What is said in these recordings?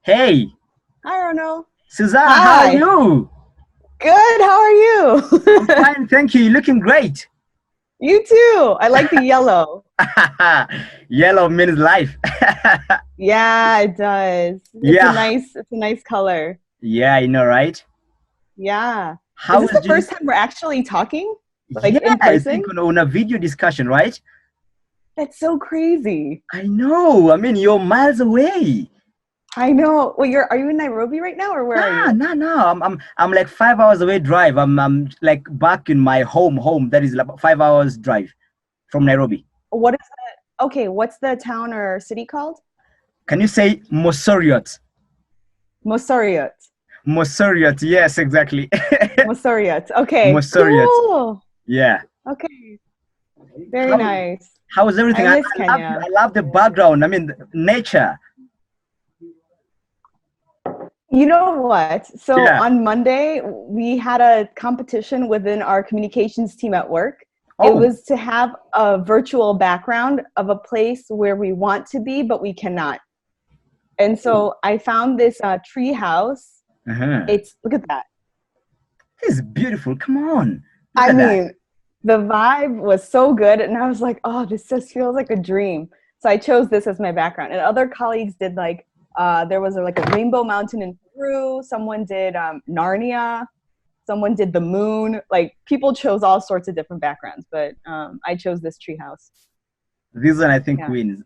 Hey, Hi, Arno. Susanna, how are Hi. you? Good. How are I'm you? fine, thank you. You're looking great. You too. I like the yellow. Yellow means life. Yeah, it does. Yeah, It's a nice color. yeah, you know, right? Yeah. Is How this is the Geneva? first time we're actually talking? Yeah, Like in I think person? on a video discussion, right? That's so crazy. I know. I mean, you're miles away. I know. Well, are you in Nairobi right now or where are Nah, you? nah, nah. I'm like 5 hours away drive. I'm like back in my home. That is like 5 hours drive from Nairobi. What is what's the town or city called? Can you say Mosoriot? Mosoriot. Mosoriot. Yes, exactly. Mosoriot. Okay, Mosoriot. cool. Yeah. Okay, very How nice. how is everything? I I miss love Kenya. I love the background. I mean, nature. You know what? So Yeah. on Monday, we had a competition within our communications team at work. It Oh. was to have a virtual background of a place where we want to be, but we cannot. And so I found this tree house. Uh-huh. Look at that. This is beautiful. Come on. Look I at that. mean, the vibe was so good. And I was like, oh, this just feels like a dream. So I chose this as my background. And other colleagues did there was like a rainbow mountain in Peru. Someone did Narnia. Someone did the moon. Like people chose all sorts of different backgrounds, but I chose this treehouse. This one I think Yeah. wins.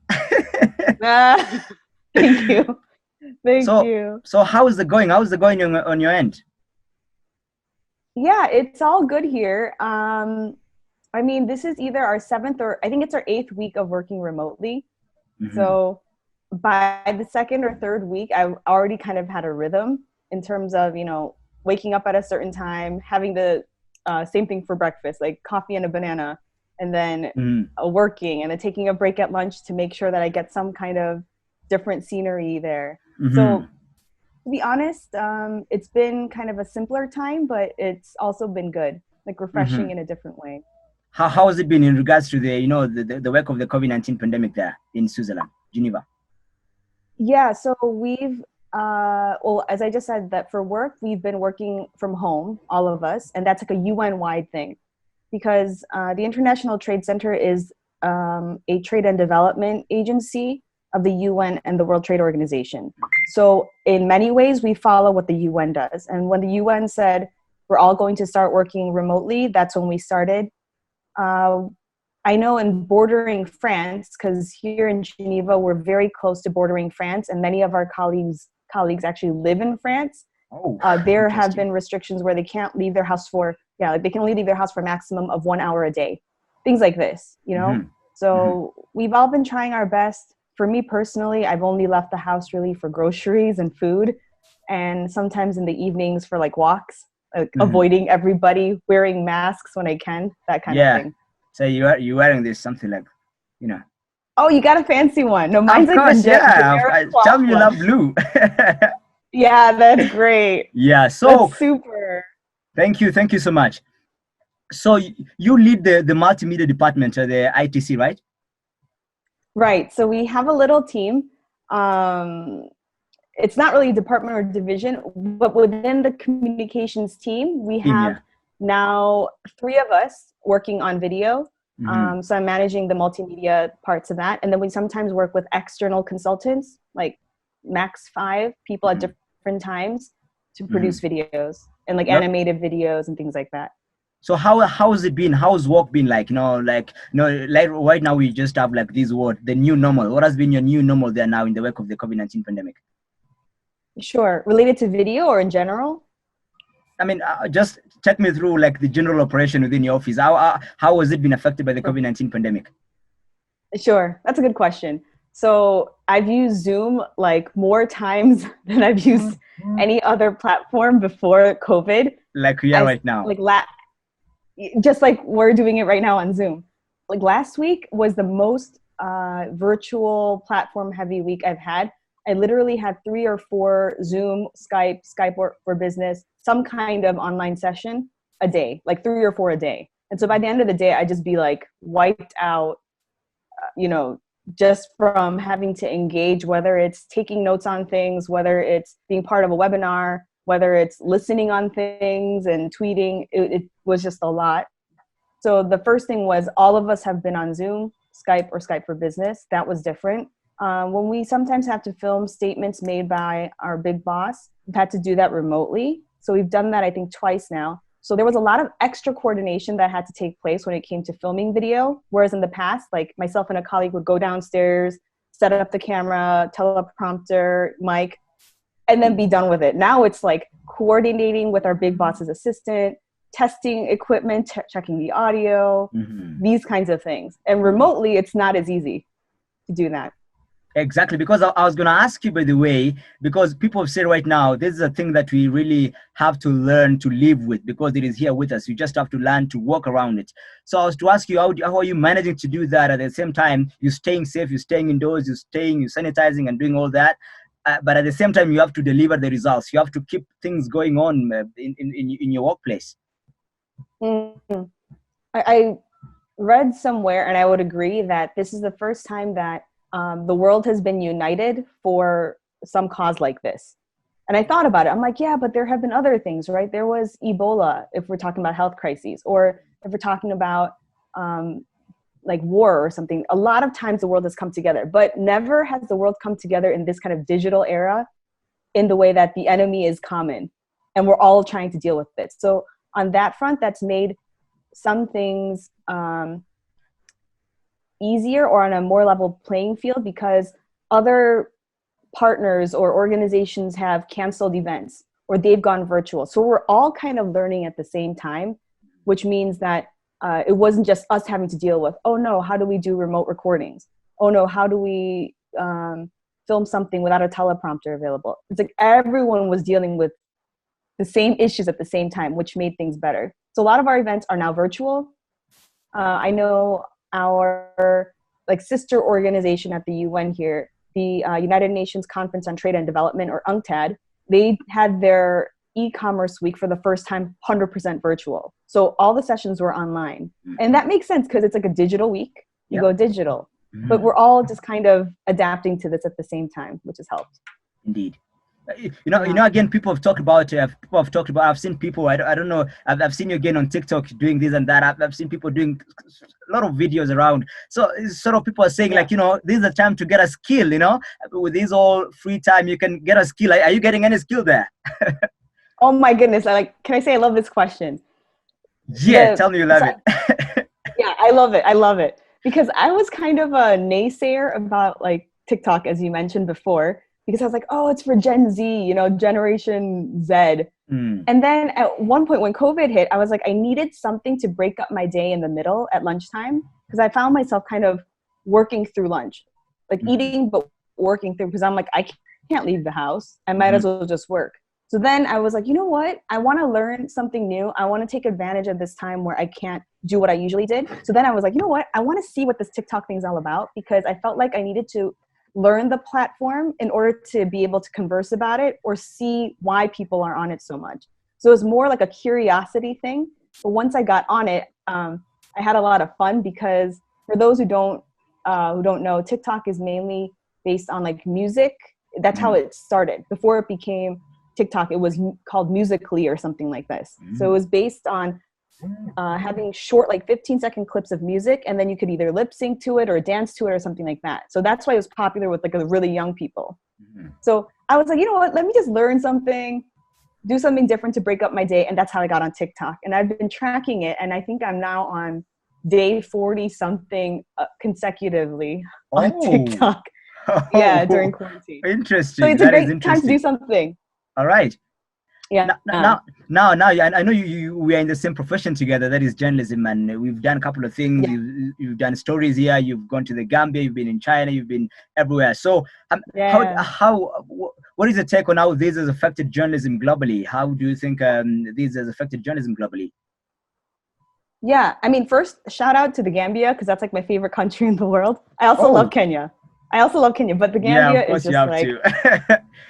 Thank you. Thank So you. so how is it going? How is it going on your end? Yeah, it's all good here. I mean, this is either our seventh or I think it's our eighth week of working remotely. Hmm. So by the second or third week, I already kind of had a rhythm in terms of, waking up at a certain time, having the same thing for breakfast, like coffee and a banana, and then Hmm. working and then taking a break at lunch to make sure that I get some kind of different scenery there. Hmm. So to be honest, it's been kind of a simpler time, but it's also been good, like refreshing Hmm. in a different way. How has it been in regards to the work of the COVID-19 pandemic there in Switzerland, Geneva? Yeah, so well, as I just said, that for work, we've been working from home, all of us, and that's like a UN-wide thing because the International Trade Center is a trade and development agency of the UN and the World Trade Organization. So in many ways, we follow what the UN does. And when the UN said we're all going to start working remotely, that's when we started. Uh, I know in bordering France, because here in Geneva, we're very close to bordering France, and many of our colleagues actually live in France. Oh, There have interesting. been restrictions where they can't leave their house for like they can only leave their house for a maximum of 1 hour a day, things like this. Hmm. Hmm. So we've all been trying our best. For me personally, I've only left the house really for groceries and food, and sometimes in the evenings for like walks, like Hmm. avoiding everybody, wearing masks when I can, that kind of Yeah. thing. So you wearing this something like, you know. Oh, you got a fancy one. No, mine's Of like the course, yeah. generic Tell cloth me you one. love blue. Yeah, that's great. Yeah. So That's super. thank you so much. So you lead the multimedia department, the ITC, right? Right. So we have a little team. Um, it's not really a department or division, but within the communications team, we Team, yeah. have now three of us working on video. Hmm. So I'm managing the multimedia parts of that. And then we sometimes work with external consultants, like max 5 people at Hmm. different times to Hmm. produce videos and like No. animated videos and things like that. So how's it been? How's work been like? Like right now we just have like this word, the new normal. What has been your new normal there now in the wake of the COVID-19 pandemic? Sure. Related to video or in general? I mean, just take me through like the general operation within your office. How has it been affected by the COVID-19 pandemic? Sure. That's a good question. So I've used Zoom like more times than I've used any other platform before COVID. Like we are I right now. like just like we're doing it right now on Zoom. Like last week was the most virtual platform heavy week I've had. I literally had 3 or 4 Zoom, Skype for business, some kind of online session a day, like 3 or 4 a day. And so by the end of the day, I'd just be like wiped out, you know, just from having to engage, whether it's taking notes on things, whether it's being part of a webinar, whether it's listening on things and tweeting. It was just a lot. So the first thing was all of us have been on Zoom, Skype, or Skype for Business. That was different. When we sometimes have to film statements made by our big boss, we've had to do that remotely. So we've done that, I think, twice now. So there was a lot of extra coordination that had to take place when it came to filming video. Whereas in the past, like myself and a colleague would go downstairs, set up the camera, teleprompter, mic, and then be done with it. Now it's like coordinating with our big boss's assistant, testing equipment, checking the audio, these kinds of things. And remotely, it's not as easy to do that. Exactly, because I was going to ask you, by the way, because people say right now, this is a thing that we really have to learn to live with, because it is here with us. You just have to learn to walk around it. So I was to ask you, how are you managing to do that? At the same time, you're staying safe, you're staying indoors, you're sanitizing and doing all that. But at the same time, you have to deliver the results. You have to keep things going on in your workplace. Mm-hmm. I read somewhere, and I would agree, that this is the first time that the world has been united for some cause like this. And I thought about it. I'm like, yeah, but there have been other things, right? There was Ebola, if we're talking about health crises, or if we're talking about like war or something. A lot of times the world has come together, but never has the world come together in this kind of digital era in the way that the enemy is common and we're all trying to deal with it. So on that front, that's made some things easier or on a more level playing field, because other partners or organizations have canceled events or they've gone virtual. So we're all kind of learning at the same time, which means that it wasn't just us having to deal with, oh no, how do we do remote recordings? Oh no, how do we film something without a teleprompter available? It's like everyone was dealing with the same issues at the same time, which made things better. So a lot of our events are now virtual. I know our sister organization at the UN here, the United Nations Conference on Trade and Development, or UNCTAD, they had their e-commerce week for the first time 100% virtual. So all the sessions were online. And that makes sense because it's like a digital week. You go digital. But we're all just kind of adapting to this at the same time, which has helped. Indeed. Again, people have talked about, I've seen people, I don't know, I've seen you again on TikTok doing this and that. I've seen people doing a lot of videos around. So sort of people are saying like, this is the time to get a skill, with this all free time, you can get a skill. Are you getting any skill there? Oh my goodness. Can I say I love this question? Yeah, tell me you love it. Yeah, I love it. I love it. Because I was kind of a naysayer about TikTok, as you mentioned before, because I was like, oh, it's for Gen Z, Generation Z. And then at one point when COVID hit, I was like, I needed something to break up my day in the middle at lunchtime, because I found myself kind of working through lunch, eating, but working through, because I'm like, I can't leave the house. I might as well just work. So then I was like, you know what? I want to learn something new. I want to take advantage of this time where I can't do what I usually did. So then I was like, you know what? I want to see what this TikTok thing is all about, because I felt like I needed to learn the platform in order to be able to converse about it or see why people are on it so much. So it was more like a curiosity thing. But once I got on it, I had a lot of fun, because for those who don't know, TikTok is mainly based on music. That's how it started. Before it became TikTok, it was called Musical.ly or something like this. So it was based on having short 15-second clips of music, and then you could either lip sync to it or dance to it or something like that. So that's why it was popular with the really young people. So I was like, you know what, let me just learn something, do something different to break up my day. And that's how I got on TikTok. And I've been tracking it, and I think I'm now on day 40 something consecutively on TikTok. Yeah, during quarantine. Interesting. So it's a great time to do something. All right. Yeah. Now, I know we are in the same profession together. That is journalism, and we've done a couple of things. Yeah. You've done stories here. You've gone to the Gambia. You've been in China. You've been everywhere. So, what is your take on how this has affected journalism globally? How do you think this has affected journalism globally? Yeah, I mean, first, shout out to the Gambia, because that's my favorite country in the world. I also love Kenya. But the Gambia is just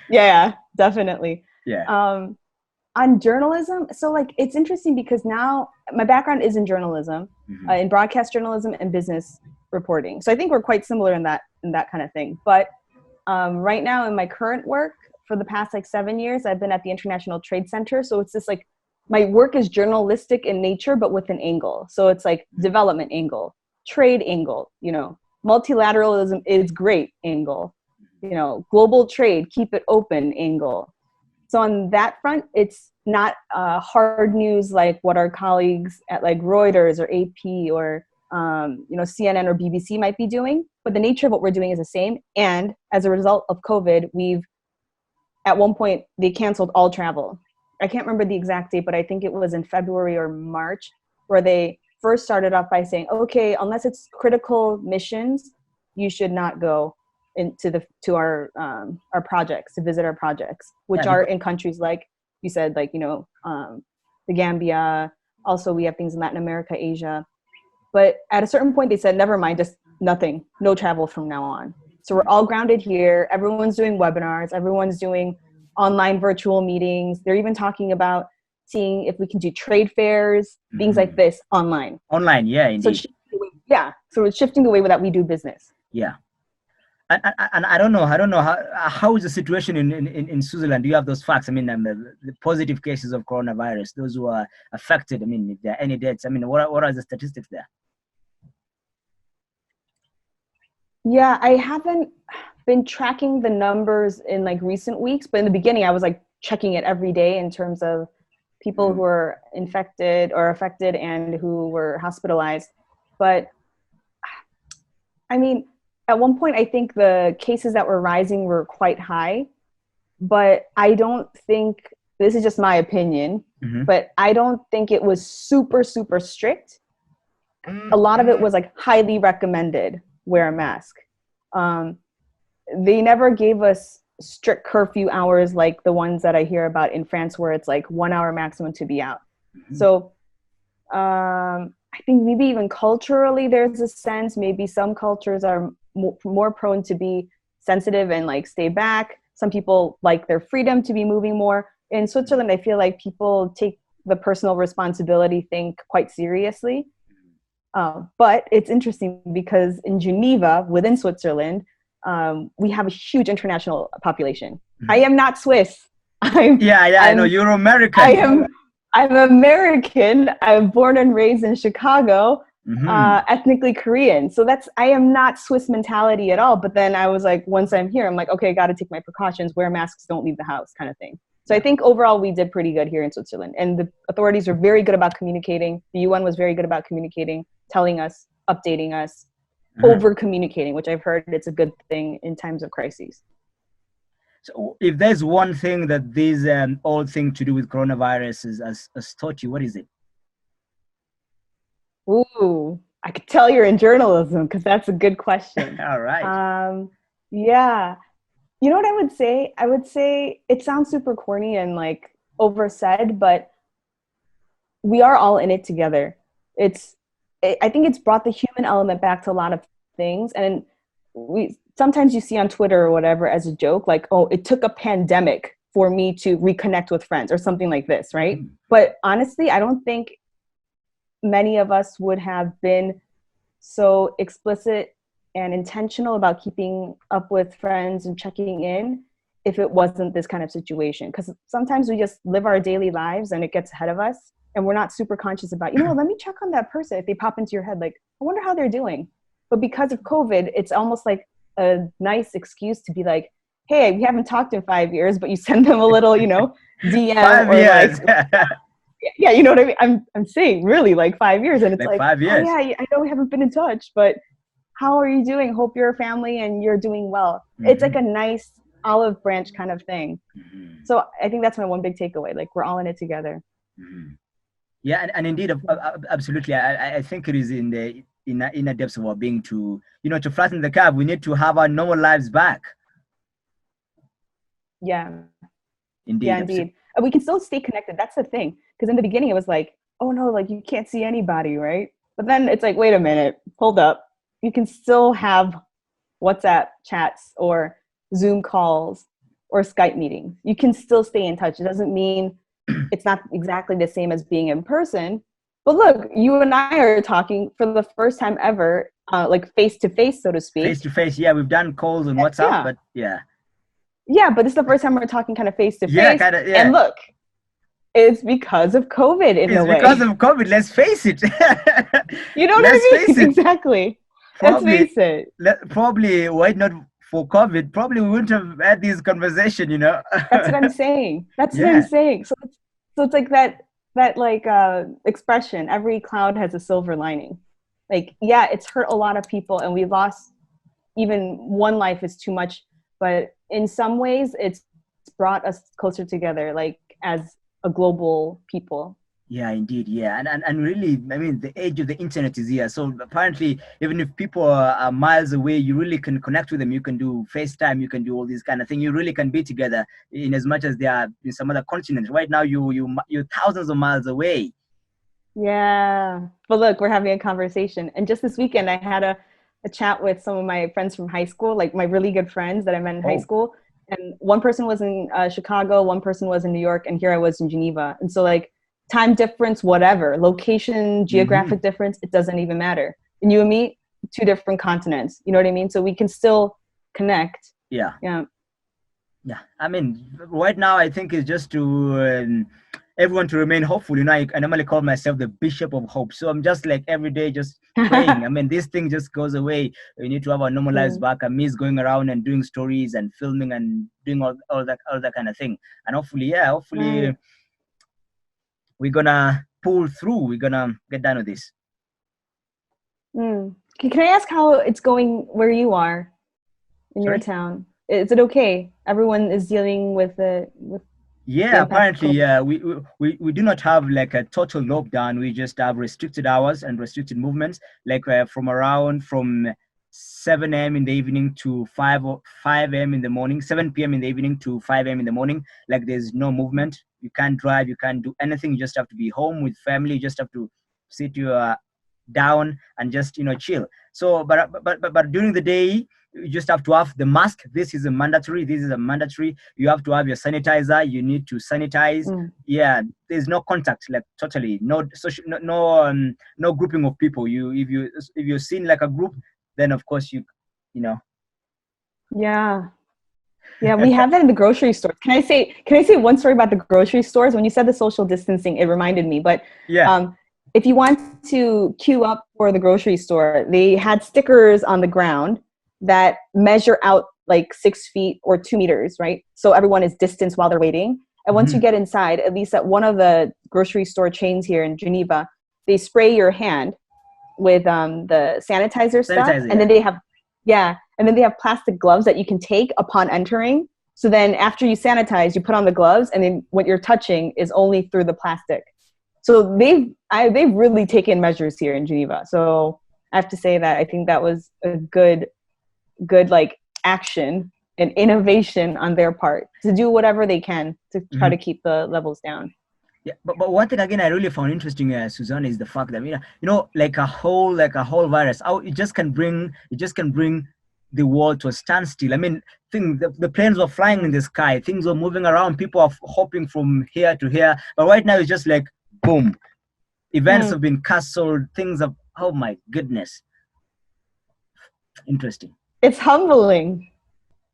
yeah, definitely. Yeah. On journalism, so it's interesting because now my background is in journalism, in broadcast journalism and business reporting. So I think we're quite similar in that kind of thing. But right now in my current work, for the past like 7 years, I've been at the International Trade Center. So it's just like, my work is journalistic in nature, but with an angle. So it's like development angle, trade angle, you know, multilateralism is great angle, you know, global trade, keep it open angle. So on that front, it's not hard news like what our colleagues at like Reuters or AP or you know, CNN or BBC might be doing, but the nature of what we're doing is the same. And as a result of COVID, at one point they canceled all travel. I can't remember the exact date, but I think it was in February or March, where they first started off by saying, okay, unless it's critical missions, you should not go to our projects, to visit our projects, which are in countries like you said, like, you know, the Gambia. Also, we have things in Latin America, Asia. But at a certain point, they said, never mind, just nothing, no travel from now on. So we're all grounded here. Everyone's doing webinars. Everyone's doing online virtual meetings. They're even talking about seeing if we can do trade fairs, things like this online. Online, yeah, indeed. So it's shifting the way that we do business. Yeah. And I don't know how is the situation in Switzerland? Do you have those facts? I mean, the positive cases of coronavirus, those who are affected. I mean, if there are any deaths, I mean, what are the statistics there? Yeah, I haven't been tracking the numbers in like recent weeks, but in the beginning I was like checking it every day in terms of people who were infected or affected and who were hospitalized. But I mean, at one point I think the cases that were rising were quite high, but I don't think, this is just my opinion, but I don't think it was super, super strict. A lot of it was like highly recommended, wear a mask. They never gave us strict curfew hours like the ones that I hear about in France, where it's like 1 hour maximum to be out. So I think maybe even culturally there's a sense, maybe some cultures are more prone to be sensitive and like stay back. Some people like their freedom to be moving more. In Switzerland, I feel like people take the personal responsibility thing quite seriously. But it's interesting because in Geneva, within Switzerland, we have a huge international population. I am not Swiss. I know you're American. I'm American. I'm born and raised in Chicago, ethnically Korean. So I am not Swiss mentality at all. But then I was like, once I'm here, I'm like, okay, I got to take my precautions, wear masks, don't leave the house kind of thing. So I think overall we did pretty good here in Switzerland. And the authorities were very good about communicating. The UN was very good about communicating, telling us, updating us, over communicating, which I've heard it's a good thing in times of crises. So if there's one thing that this old thing to do with coronavirus has taught you, what is it? Ooh, I could tell you're in journalism because that's a good question. All right. Yeah. You know what I would say? I would say it sounds super corny and like oversaid, but we are all in it together. I think it's brought the human element back to a lot of things. And sometimes you see on Twitter or whatever as a joke, like, oh, it took a pandemic for me to reconnect with friends or something like this, right? But honestly, I don't think many of us would have been so explicit and intentional about keeping up with friends and checking in if it wasn't this kind of situation. Because sometimes we just live our daily lives and it gets ahead of us and we're not super conscious about, let me check on that person. If they pop into your head, like, I wonder how they're doing. But because of COVID, it's almost like a nice excuse to be like, hey, we haven't talked in 5 years, but you send them a little, DM 5 or years. like, yeah, you know what I mean? I'm saying really like 5 years. And it's like 5 years. Oh, yeah, I know we haven't been in touch, but how are you doing? Hope your family and you're doing well. It's like a nice olive branch kind of thing. So I think that's my one big takeaway. Like we're all in it together. Yeah, and indeed, absolutely. I think it is in the inner depths of our being to flatten the curve. We need to have our normal lives back. Yeah. Indeed. Yeah, indeed. We can still stay connected. That's the thing. Because in the beginning, it was like, oh no, like you can't see anybody, right? But then it's like, wait a minute, hold up. You can still have WhatsApp chats or Zoom calls or Skype meetings. You can still stay in touch. It doesn't mean it's not exactly the same as being in person, But look, you and I are talking for the first time ever, like face to face, so to Face speak. to face, yeah, we've done calls on WhatsApp, Yeah. but yeah. Yeah, but this is the first time we're talking kind of face to Yeah, face. kind of, And yeah. look, it's because of COVID in a It's because way. of COVID, let's face it. You know what Let's I face mean? it. Exactly. Let's Probably, face it. probably, why not for COVID? Probably we wouldn't have had this conversation, you know? That's what I'm saying. That's what I'm Yeah, saying. So it's like that like expression, every cloud has a silver lining. Like, yeah, it's hurt a lot of people and we lost even one life is too much, but in some ways it's brought us closer together, like as a global people. yeah, indeed, yeah. And really, I mean, the age of the internet is here. So apparently, even if people are miles away, you really can connect with them. You can do FaceTime, you can do all these kind of thing. You really can be together in as much as they are in some other continent. Right now, you're thousands of miles away. Yeah. But look, we're having a conversation. And just this weekend, I had a chat with some of my friends from high school, like my really good friends that I met in high Oh, school. And one person was in Chicago, one person was in New York, and here I was in Geneva. And so, like, time difference, whatever, location, mm-hmm. geographic difference, it doesn't even matter. And you and me, two different continents. You know what I mean? So we can still connect. Yeah. Yeah. Yeah, I mean, right now I think it's just to everyone to remain hopeful. You know, I normally call myself the bishop of hope. So I'm just like every day just praying. I mean, this thing just goes away. We need to have our normal lives Mm, back. I miss going around and doing stories and filming and doing all that kind of thing. And hopefully, yeah, hopefully right. we're gonna pull through. We're gonna get done with this. Mm. Can I ask how it's going where you are in your Sorry. town? Is it okay? Everyone is dealing with the Yeah, impact of apparently, COVID. yeah, we do not have like a total lockdown. We just have restricted hours and restricted movements, like from 7 a.m. in the evening to 5 a.m. in the morning, 7 p.m. in the evening to 5 a.m. in the morning. Like there's no movement. You can't drive. You can't do anything. You just have to be home with family. You just have to sit your down and just chill. So, but during the day you just have to have the mask. This is a mandatory. This is a mandatory. You have to have your sanitizer. You need to sanitize. Mm. Yeah, there's no contact, like totally no social, no grouping of people. If you're seen like a group, then of course you know. Yeah. Yeah, we have that in the grocery stores. Can I say one story about the grocery stores? When you said the social distancing, it reminded me. But Yeah. um, if you want to queue up for the grocery store, they had stickers on the ground that measure out like 6 feet or 2 meters, right? So everyone is distanced while they're waiting. And once you Mhm. get inside, at least at one of the grocery store chains here in Geneva, they spray your hand with the sanitizer stuff, Sanitizer. and Yeah. then they have and then they have plastic gloves that you can take upon entering. So then after you sanitize, you put on the gloves, and then what you're touching is only through the plastic. So they've really taken measures here in Geneva. So I have to say that I think that was a good like action and innovation on their part to do whatever they can to try to Mhm. keep the levels down. Yeah, but one thing again I really found interesting, Susanna, is the fact that like a whole virus, how it just can bring the world to a standstill. I mean, the planes were flying in Mm. the sky, things were moving around, people are hopping from here to here, but right now it's just like boom, events Mm. have been cancelled, things have. Oh my goodness, interesting. It's humbling.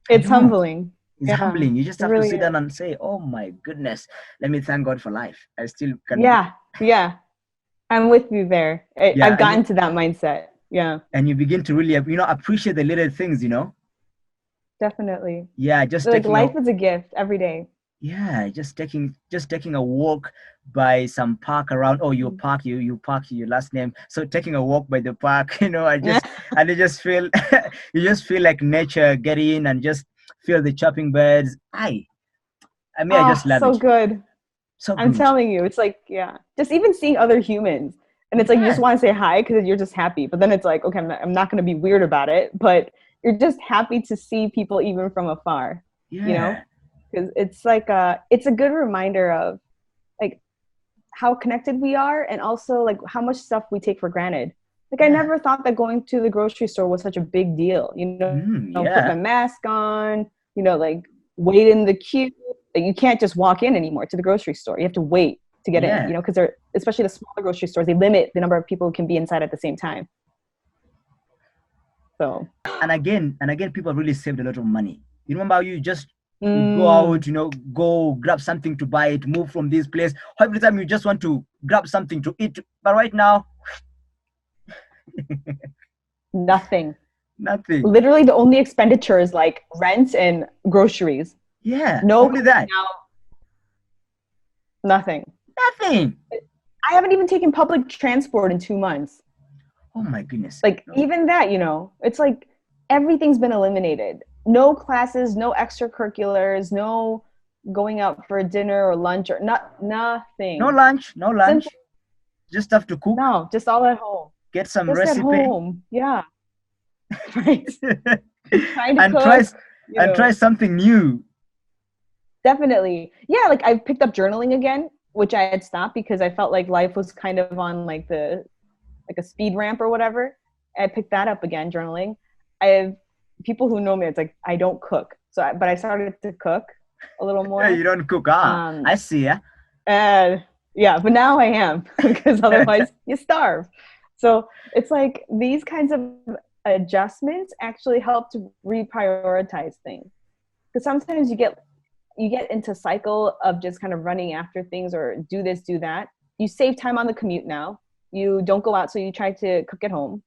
I It's know humbling. it's Yeah, humbling. You just it have to really sit down is. and say, "Oh my goodness, let me thank God for life. I still can." Yeah, yeah. I'm with you there. Yeah, I've gotten to that mindset. Yeah, and you begin to really appreciate the little things. definitely. Yeah, just Like taking a life is a gift every day. yeah, just taking a walk by some park around. Oh, you Mm. park, you park your last name. So taking a walk by the park, I just feel you just feel like nature get in and just feel the chirping birds. I just Oh, love so it. good. So I'm good. telling you, it's like, yeah, just even seeing other humans. And it's like you just Yeah, want to say hi because you're just happy. But then it's like, okay, I'm not going to be weird about it. But you're just happy to see people even from afar, you know? yeah, Because it's a good reminder of like how connected we are and also like how much stuff we take for granted. Like I yeah. never thought that going to the grocery store was such a big deal. Put my Yeah. mask on, like wait in the queue. Like, you can't just walk in anymore to the grocery store. You have to wait to get Yeah. in, because they're, especially the smaller grocery stores, they limit the number of people who can be inside at the same time. So. And again, people really saved a lot of money. You remember how you just go out, go grab something to buy it, move from this place. Every time you just want to grab something to eat. But right now, Nothing. Literally the only expenditure is like rent and groceries. Yeah. No, only that. Now, nothing. I haven't even taken public transport in 2 months. Oh my goodness. Like even that, it's like everything's been eliminated. No classes, no extracurriculars, no going out for dinner or lunch or nothing. No lunch. Simple. Just have to cook. No, just all at home. Get some just recipe. At home. Yeah. Right. Try something new. Definitely. Yeah, like I've picked up journaling again, which I had stopped because I felt like life was kind of on like a speed ramp or whatever. I picked that up again, journaling. I have people who know me, it's like I don't cook. But I started to cook a little more. You don't cook, I see, yeah. Yeah, but now I am because otherwise you starve. So it's like these kinds of adjustments actually help to reprioritize things. Because sometimes you get into a cycle of just kind of running after things or do this, do that. You save time on the commute now. You don't go out, so you try to cook at home.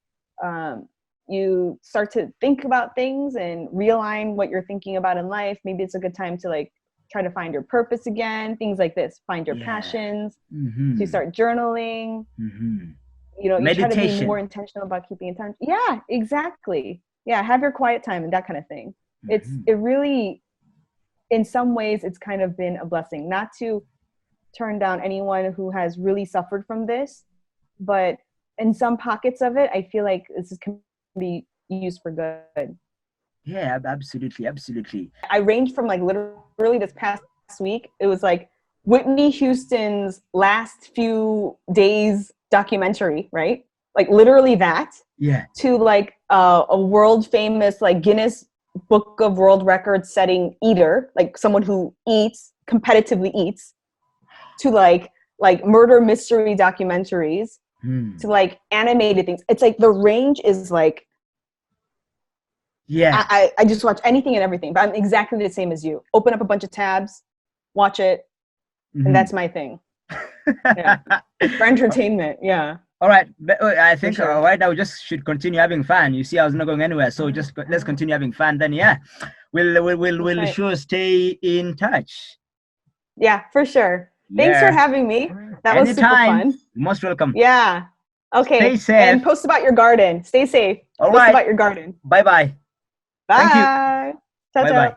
You start to think about things and realign what you're thinking about in life. Maybe it's a good time to like try to find your purpose again, things like this, find your passions. So you start journaling. You try to be more intentional about keeping in touch. Yeah, exactly. Yeah, have your quiet time and that kind of thing. It really, in some ways, it's kind of been a blessing. Not to turn down anyone who has really suffered from this, but in some pockets of it, I feel like this can be used for good. Yeah, absolutely. I ranged from like literally this past week, it was like Whitney Houston's last few days documentary, right? Like literally that. Yeah. To like a world famous like Guinness Book of World Records setting eater, like someone who competitively eats, to like murder mystery documentaries, to like animated things. It's like the range is like, yeah. I just watch anything and everything, but I'm exactly the same as you. Open up a bunch of tabs, watch it, and that's my thing. Yeah. For entertainment, yeah. All right, I think right now we just should continue having fun. You see, I was not going anywhere, so let's continue having fun. Then, yeah, we'll sure stay in touch. Yeah, for sure. Thanks for having me. That was super fun. Most welcome. Yeah. Okay. Stay safe. And post about your garden. Stay safe. All post about your garden. Bye-bye. Bye. Thank you. Ciao, ciao. Bye-bye.